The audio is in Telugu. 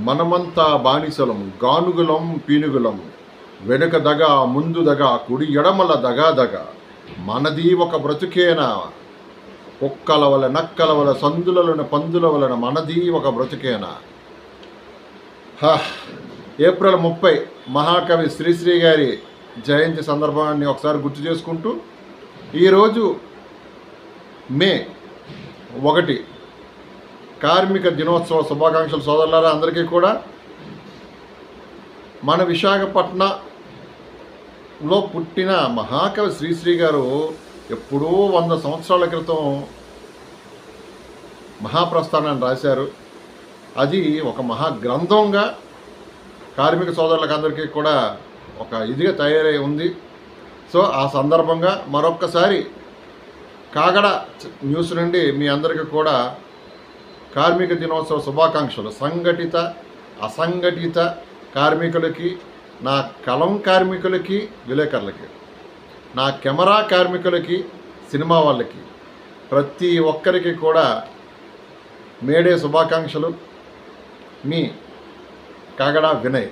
మనమంతా బానిసలం గానుగులం పీనుగులం, వెనుక దగ ముందు దగ కుడి ఎడమల దగ మనది ఒక బ్రతుకేనా, కుక్కల వల నక్కల వల సందులలోని పందుల వలన మనది ఒక బ్రతుకేనా. ఏప్రిల్ 30 మహాకవి శ్రీశ్రీ గారి జయంతి సందర్భాన్ని ఒకసారి గుర్తు చేసుకుంటూ, ఈరోజు మే 1 కార్మిక దినోత్సవ శుభాకాంక్షలు సోదరులారా అందరికీ కూడా. మన విశాఖపట్నంలో పుట్టిన మహాకవి శ్రీశ్రీ గారు ఎప్పుడో 100 సంవత్సరాల క్రితం మహాప్రస్థానాన్ని రాశారు. అది ఒక మహాగ్రంథంగా కార్మిక సోదరులకు అందరికీ కూడా ఒక ఇదిగా తయారై ఉంది. సో ఆ సందర్భంగా మరొక్కసారి కాగడ న్యూస్ నుండి మీ అందరికీ కూడా కార్మిక దినోత్సవ శుభాకాంక్షలు. సంఘటిత అసంఘటిత కార్మికులకి, నా కలం కార్మికులకి, విలేకరులకి, నా కెమెరా కార్మికులకి, సినిమా వాళ్ళకి, ప్రతి ఒక్కరికి కూడా మేడే శుభాకాంక్షలు. మీ కాగడ వినయ్.